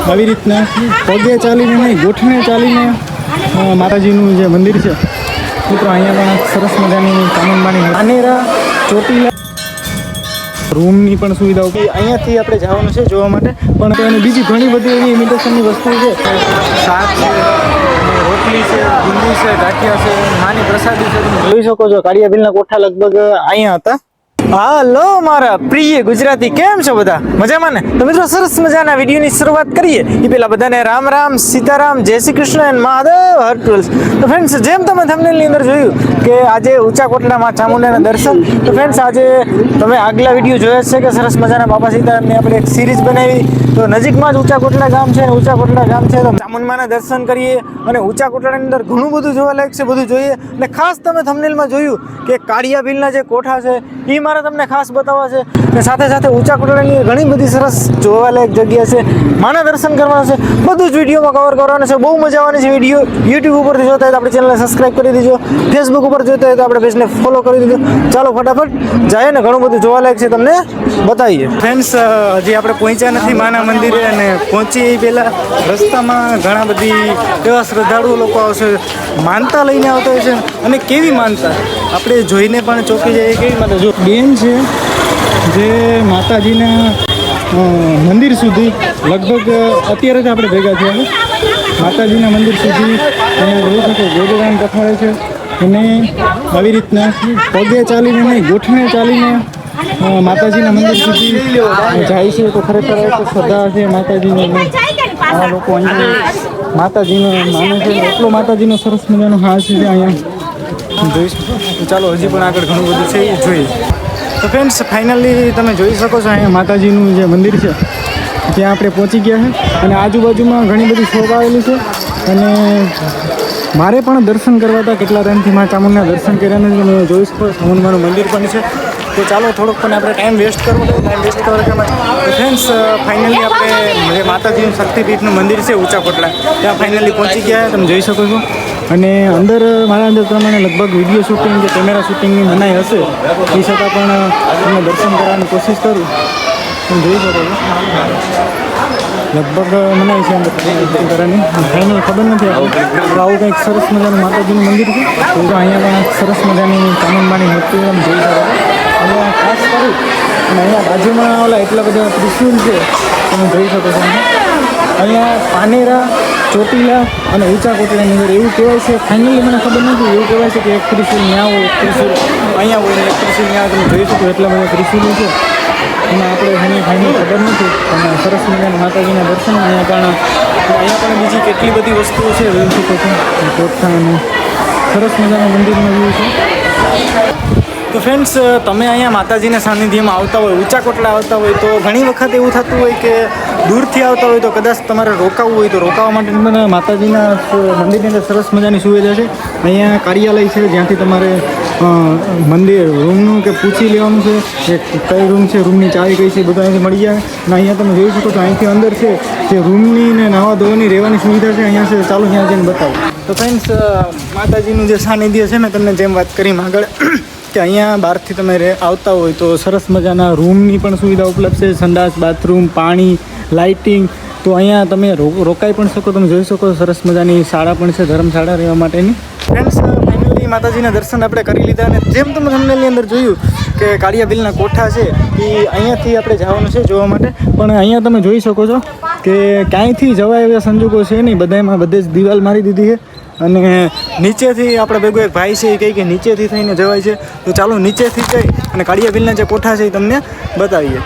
આવી રીતના પગે ચાલીને નહીં ગોઠણે ચાલીને માતાજીનું જે મંદિર છે મિત્રો અહીંયા પણ સરસ મજાની કાનૂનબાની અનેરા ચોટીલા રૂમની પણ સુવિધાઓ અહીંયાથી આપણે જવાનું છે જોવા માટે પણ એની બીજી ઘણી બધી એવી ઇમિટેશનની વસ્તુ છે શાક છે રોટલી છે બુંદી છે ગાંઠિયા છે નાની પ્રસાદી છે તમે જોઈ શકો છો કાળિયા ભીલના કોઠા લગભગ અહીંયા હતા હાલો મારા પ્રિય ગુજરાતી કેમ છો બધા મજામાં ને તો મિત્રો સરસ મજાના વિડીયોની શરૂઆત કરીએ એ પહેલા બધાને રામ રામ સીતારામ જય Shri Krishna and Mahadev Har tools તો ફ્રેન્ડ્સ જેમ તમે થંબનેલની અંદર જોયું કે આજે ઊંચા કોટડામાં ચામુંડાના દર્શન તો ફ્રેન્ડ્સ આજે તમે આગલા વિડીયો જોયા છે કે સરસ મજાના બાબા સીતારામની આપણે એક સિરીઝ બનાવી તો નજીકમાં જ ઊંચા કોટડા ગામ છે ઊંચા કોટડા ગામ છે તો ચામુંડમાના દર્શન કરીએ અને ઊંચા કોટડાની અંદર ઘણું બધું જોવા લાયક છે બધું જોઈએ અને ખાસ તમે થંબનેલમાં જોયું કે કાળિયા ભીલના જે કોઠા છે એ મારે તમને ખાસ બતાવવા છે અને સાથે સાથે ઊંચા કોટડાની ઘણી બધી સરસ જોવાલાયક જગ્યા છે માના દર્શન કરવાના છે બધું જ વિડીયોમાં કવર કરવાનું છે બહુ મજા આવવાની છે વિડીયો યુટ્યુબ ઉપરથી જોતા હોય તો આપણે ચેનલને સબસ્ક્રાઈબ કરી દેજો ફેસબુક ઉપર જોતા હોય તો આપણે પેજને ફોલો કરી દેજો ચાલો ફટાફટ જાય ને ઘણું બધું જોવાલાયક છે તમને બતાવીએ ફ્રેન્ડ્સ હજી આપણે પહોંચ્યા નથી માના મંદિરે અને પહોંચી પહેલાં રસ્તામાં ઘણા બધી એવા શ્રદ્ધાળુ લોકો આવશે માનતા લઈને આવતા હોય છે અને કેવી માનતા આપણે જોઈને પણ ચોંકી જઈએ કેવી માનતા જો બેન છે જે માતાજીના મંદિર સુધી લગભગ અત્યારે જ આપણે ભેગા થયા માતાજીના મંદિર સુધી અને જોઈ શકો ગોદરાન પથારે છે અને આવી રીતના પગે ચાલીને નહીં ગોઠણે ચાલીને માતાજીના મંદિર સુધી જાય છે તો ખરેખર એક શ્રદ્ધા છે માતાજીને આ લોકો અહીંયા માતાજીને માને છે એટલો માતાજીનો સરસ મજાનો હાથ છે અહીંયા જોઈ શકો ચાલો હજી પણ આગળ ઘણું બધું છે એ જોઈએ તો ફ્રેન્ડ્સ ફાઇનલી તમે જોઈ શકો છો અહીંયા માતાજીનું જે મંદિર છે ત્યાં આપણે પહોંચી ગયા છે અને આજુબાજુમાં ઘણી બધી શોપ આવેલી છે અને મારે પણ દર્શન કરવા હતા કેટલા ટાઈમથી મા ચામુંડના દર્શન કર્યા નથી મેં જોઈ શકો ચામુંડમાનું મંદિર પણ છે તો ચાલો થોડોક પણ આપણે ટાઈમ વેસ્ટ કરવો તો ટાઈમ વેસ્ટ કરવા કે ફ્રેન્ડ્સ ફાઇનલી આપણે જે માતાજીનું શક્તિપીઠનું મંદિર છે ઊંચા કોટડા ત્યાં ફાઇનલી પહોંચી ગયા તમે જોઈ શકો છો અને અંદર મારા અંદર પ્રમાણે લગભગ વિડીયો શૂટિંગ કે કેમેરા શૂટિંગની મનાઈ હશે એ છતાં પણ તમને દર્શન કરવાની કોશિશ કરું તમે જોઈ શકો છો લગભગ મનાઈ છે અંદર દર્શન કરવાની ફાઇનલ ખબર નથી આવું કંઈક સરસ મજાનું માતાજીનું મંદિર છે તો અહીંયા પણ સરસ મજાની ચામુંડમાની મૂર્તિ તમે જોઈ શકો છો અને ખાસ કરી અને અહીંયા બાજુમાં ઓલા એટલા બધા ત્રિશુલ છે તમે જોઈ શકો છો અહીંયા પાનેરા ચોટીલા અને ઊંચા કોટડાની અંદર એવું કહેવાય છે ફાઇનલી મને ખબર નથી એવું કહેવાય છે કે એક ત્રિશુલ ત્યાં હોય એક ત્રિશુલ અહીંયા હોય ને એક ત્રિશુલ ત્યાં તમે જોઈ શકો એટલા બધા ત્રિશુલો છે એમાં આપણે ઘણી ફાઇનલ ખબર નથી અને સરસ મજાના માતાજીના દર્શન અહીંયા પણ બીજી કેટલી બધી વસ્તુઓ છે જોઈ શકો છો કોઠા અને સરસ મજાના મંદિરનો વ્યૂ છે તો ફ્રેન્ડ્સ તમે અહીંયા માતાજીના સાનિધ્યમાં આવતા હોય ઊંચા કોટડા આવતા હોય તો ઘણી વખત એવું થતું હોય કે દૂરથી આવતા હોય તો કદાચ તમારે રોકાવવું હોય તો રોકાવા માટે માતાજીના મંદિરની અંદર સરસ મજાની સુવિધા છે અહીંયા કાર્યાલય છે જ્યાંથી તમારે મંદિર રૂમનું કે પૂછી લેવાનું છે કે કઈ રૂમ છે રૂમની ચાવી કઈ છે બધું અહીંથી મળી જાય અને અહીંયા તમે જોઈ શકો છો અહીંથી અંદર છે જે રૂમની ને નાવા ધોવાની રહેવાની સુવિધા છે અહીંયા છે ચાલો ત્યાં જઈને બતાવો તો ફ્રેન્ડ્સ માતાજીનું જે સાનિધ્ય છે ને તમને જેમ વાત કરી આગળ કે અહીંયા બહારથી તમે આવતા હોય તો સરસ મજાના રૂમની પણ સુવિધા ઉપલબ્ધ છે સંડાસ બાથરૂમ પાણી લાઇટિંગ તો અહીંયા તમે રોકાઈ પણ શકો તમે જોઈ શકો સરસ મજાની શાળા પણ છે ધર્મશાળા રહેવા માટેની ફ્રેન્ડ્સ ફાઇનલી માતાજીના દર્શન આપણે કરી લીધા અને જેમ તમે થંબનેલની અંદર જોયું કે કાળિયા ભીલના કોઠા છે એ અહીંયાથી આપણે જવાનું છે જોવા માટે પણ અહીંયા તમે જોઈ શકો છો કે ક્યાંયથી જવાય એવા સંજોગો છે નહીં બધામાં બધે જ દિવાલ મારી દીધી છે અને નીચેથી આપણે ભેગો એક ભાઈ છે એ કહે કે નીચેથી થઈને જવાય છે તો ચાલો નીચેથી જઈ અને કાળિયા ભીલના જે કોઠા છે એ તમને બતાવીએ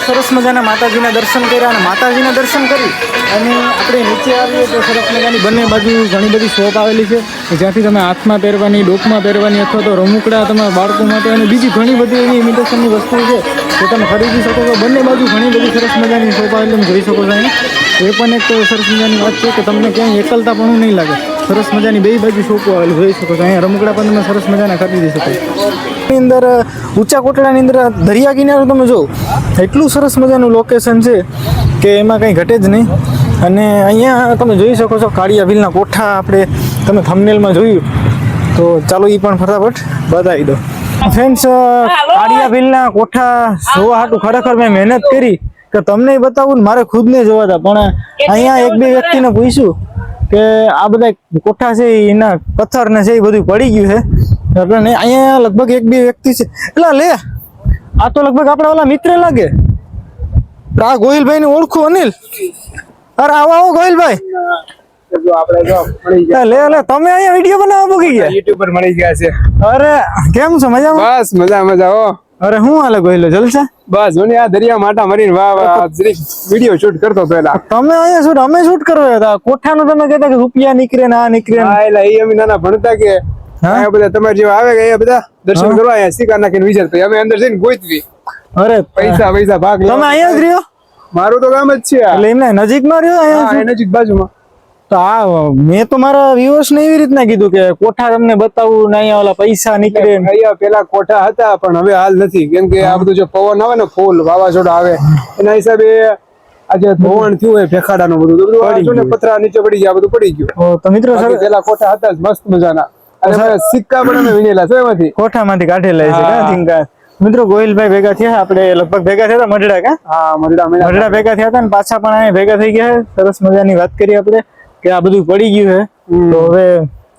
સરસ મજાના માતાજીના દર્શન કર્યા અને માતાજીના દર્શન કરી અને આપણે નીચે આવીએ તો સરસ મજાની બંને બાજુ ઘણી બધી શોપ આવેલી છે જ્યાંથી તમે હાથમાં પહેરવાની ડોકમાં પહેરવાની અથવા તો રમૂકડા તમારા બાળકો માટે અને બીજી ઘણી બધી એવી ઇમિટેશનની વસ્તુઓ છે જે તમે ખરીદી શકો છો બંને બાજુ ઘણી બધી સરસ મજાની શોપ આવેલી તમે જોઈ શકો છો અહીંયા એ પણ એક સરસ મજાની વાત છે કે તમને ક્યાંય એકલતા પણ નહીં લાગે સરસ મજાની બે બાજુ શોપો આવેલી જોઈ શકો છો અહીંયા રમકડા પણ તમે સરસ મજાના ખરીદી શકો એની અંદર ઊંચા કોટડાની અંદર દરિયા કિનારો તમે જો એટલું સરસ મજાનું લોકેશન છે કે એમાં કંઈ ઘટે જ નહીં અને અહીંયા તમે જોઈ શકો છો કાળિયા ભીલના કોઠા આપણે તમે થંબનેલમાં જોયું તો ચાલો એ પણ ફટાફટ બતાવી દો ફ્રેન્ડ્સ કાળિયા ભીલના કોઠા જોવા હાટું ખરેખર મેં મહેનત કરી કે તમને બતાવું ને મારે ખુદ ને જોવા હતા, પણ અહીંયા એક બે વ્યક્તિને પૂછ્યું કે આ બધા કોઠા છે એના પથ્થર ને છે એ બધું પડી ગયું છે એટલે અહીંયા લગભગ એક બે વ્યક્તિ છે એટલે લે આ તો લગભગ આપણા ઓલા મિત્ર લાગે આ ગોહિલભાઈ ને ઓળખું અનિલ અરે આવો આવો ગોહિલભાઈ લે લે તમે અહીંયા વિડીયો બનાવવા મૂકી ગયા યુટ્યુબર મળી ગયા છે અરે કેમ છો મજામાં બસ મજા હો અરે હું હાલે ગોહિલો જલસા બસ મને આ દરિયા માટા મરીને વાહ વાહ વિડીયો શૂટ કરતો પેલા તમે અહીંયા શૂટ અમે શૂટ કરવા હતા કોઠાનો તમે કહેતા કે રૂપિયા નીકળે ને આ નીકળે હા એટલે એ અમે નાના ભણતા કે આ બધા તમારે જેવા આવે કે બધા દર્શન કરવા અહીંયા સિક્કા નાખીને વિચાર પછી અમે અંદર જઈને ગોતવી અરે પૈસા ભાગ તમે અહીંયા જ રહ્યો મારું તો ગામ જ છે એટલે એમને નજીકમાં રહ્યો અહીંયા નજીક બાજુમાં તો આ મેં તો મારા વ્યુઅર્સ ને એવી રીતના કીધું કે કોઠા તમને બતાવું ને અહીંયા ઓલા પૈસા નીકળે અહીંયા પેલા કોઠા હતા પણ હવે હાલ નથી કેમ કે આ બધું જો પવન આવે ને ફૂલ વાવાઝોડા આવે એના હિસાબે આજે ધોવાણ થયું હોય ભેખાડાનું બધું પથરા નીચે પડી ગયા બધું પડી ગયું તો મિત્રો પેલા કોઠા હતા મસ્ત મજાના અને સિક્કા પણ અમે વિનેલા છે એમાંથી કોઠામાંથી કાઢેલા છે મિત્રો ગોહિલભાઈ ભેગા થયા આપણે લગભગ ભેગા થયા હતા મઢડા કા હા મઢડા ભેગા થયા હતા ને પાછા પણ અહીંયા ભેગા થઈ ગયા સરસ મજાની વાત કરી આપણે કે આ બધું પડી ગયું છે તો હવે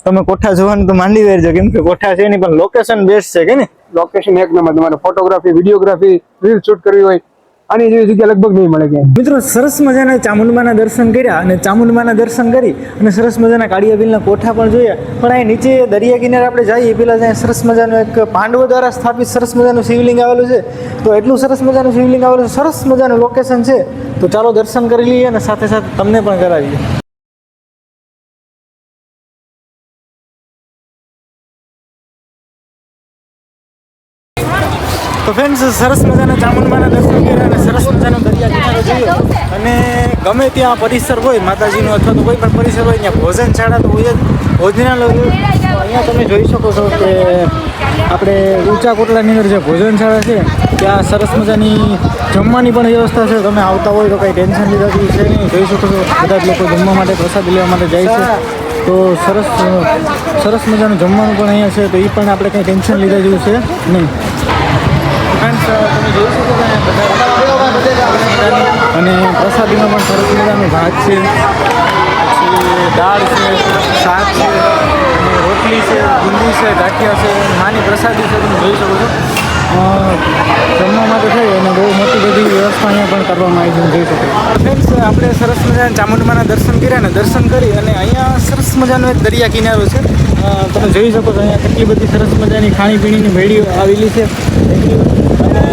તમે કોઠા જોવાનું તો માંડી વેરજો કેમ કે કોઠા છે નહીં પણ લોકેશન બેસ્ટ છે કે ને લોકેશન એક નંબર તમારે ફોટોગ્રાફી વિડીયોગ્રાફી રીલ શૂટ કરવી હોય આની જેવી જગ્યા લગભગ નહીં મળે ક્યાંય મિત્રો સરસ મજાના ચામુંડમાના દર્શન કર્યા અને ચામુંડમાના દર્શન કરી અને સરસ મજાના કાળિયા બીલના કોઠા પણ જોયા પણ અહીં નીચે દરિયા કિનારે આપણે જઈએ પેલા ત્યાં સરસ મજાનું એક પાંડવો દ્વારા સ્થાપિત સરસ મજાનું શિવલિંગ આવેલું છે તો એટલું સરસ મજાનું શિવલિંગ આવેલું છે સરસ મજાનું લોકેશન છે તો ચાલો દર્શન કરી લઈએ અને સાથે સાથે તમને પણ કરાવીએ તો ફ્રેન્ડ્સ સરસ મજાના ચામુંડમાના દર્શન કર્યા અને સરસ મજાનો દરિયા કિનારો જોયો અને ગમે ત્યાં પરિસર હોય માતાજીનો અથવા તો કોઈ પણ પરિસર હોય ત્યાં ભોજનશાળા તો હોય જ ભોજનાલય હોય અહીંયા તમે જોઈ શકો છો કે આપણે ઊંચા કોટડાની અંદર જે ભોજનશાળા છે ત્યાં સરસ મજાની જમવાની પણ વ્યવસ્થા છે તમે આવતા હોય તો કંઈ ટેન્શન લીધા છે નહીં જોઈ શકો છો બધા જ લોકો જમવા માટે પ્રસાદ લેવા માટે જાય છે તો સરસ મજાનું જમવાનું પણ અહીંયા છે તો એ પણ આપણે કંઈ ટેન્શન લીધા જેવું છે નહીં ફ્રેન્ડ્સ તમે જોઈ શકો છો અને પ્રસાદીમાં પણ સરસ મજાનું ભાત છે પછી દાળ છે શાક છે અને રોટલી છે બુંદી છે ગાંઠિયા છે નાની પ્રસાદી છે તમે જોઈ શકો છો જમવા માટે થઈ અને બહુ મોટી બધી વ્યવસ્થા અહીંયા પણ કરવામાં આવી છે જોઈ શકો ફ્રેન્ડ્સ આપણે સરસ મજાના ચામુંડમાના દર્શન કર્યા ને દર્શન કરી અને અહીંયા સરસ મજાનો એક દરિયા કિનારો છે તમે જોઈ શકો છો અહીંયા કેટલી બધી સરસ મજાની ખાણીપીણીની મેળીઓ આવેલી છે અને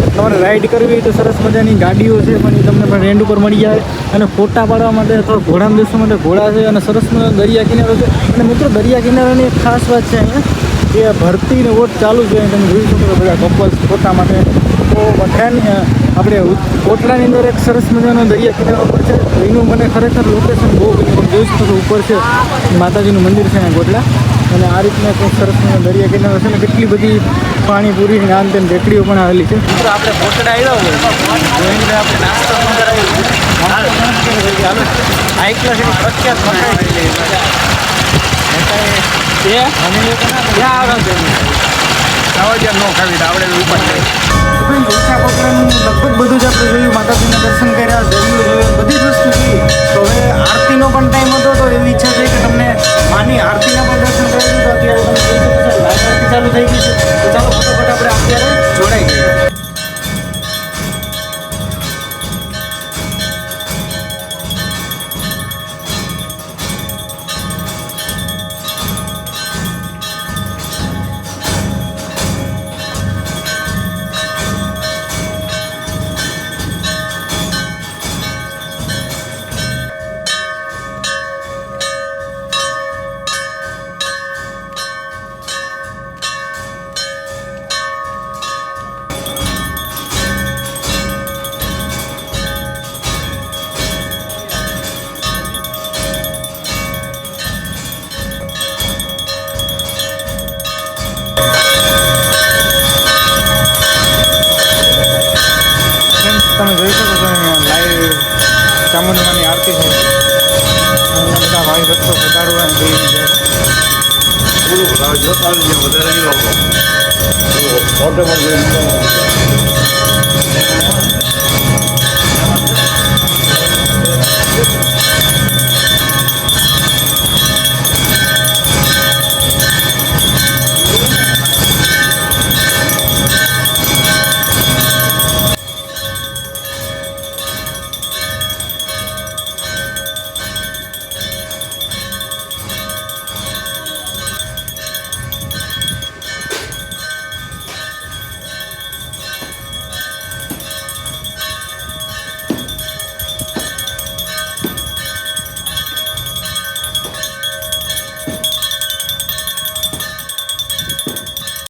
તમારે રાઈડ કરવી હોય તો સરસ મજાની ગાડીઓ છે પણ એ તમને પણ રેન્ટ ઉપર મળી જાય અને ફોટા પાડવા માટે અથવા ઘોડામાં બેસવા માટે ઘોડા છે અને સરસ મજાનો દરિયા કિનારો છે અને મિત્રો દરિયા કિનારાની એક ખાસ વાત છે અહીંયા કે ભરતીને વોટ ચાલુ છે તમે જોઈ શકો છો બધા કપલ્સ ફોટા માટે તો બધાને આપણે કોટડાની અંદર એક સરસ મજાનો દરિયા કિનારો પર છે એનું મને ખરેખર લોકેશન બહુ ગમ્યું જોઈ શકો છો ઉપર છે માતાજીનું મંદિર છે અહીંયા કોટડા અને આ રીતના એક સરસ મજાનો દરિયા કિનારો છે ને કેટલી બધી પાણીપુરી નાન તેમ રેકડીઓ પણ આવેલી છે મિત્રો આપણે કોટડા આવ્યા હોય જોઈને આપણે નાસ્તો પણ કરાવી હાઈ ક્લાસ એની પ્રખ્યાત લગભગ બધું જ આપણે જોયું માતાજીના દર્શન કર્યા દરિયો જોયો બધી જ વસ્તુ જોઈ તો હવે આરતીનો પણ ટાઈમ હતો તો એવી ઈચ્છા છે કે તમને માની આરતીના પણ દર્શન કરાવી તો અત્યારે તમે જોઈ શકો છો લાઈવ આરતી ચાલુ થઈ ગઈ છે તો ચાલો ફટાફટ આપણે અત્યારે જોડાઈ ગઈએ તમે જોઈ શકો છો લાઈવ ચામુંડમાની આરતી છે અહીંયા બધા ભાઈ ભક્તો ઘટાડવા જોઈ રહ્યા છે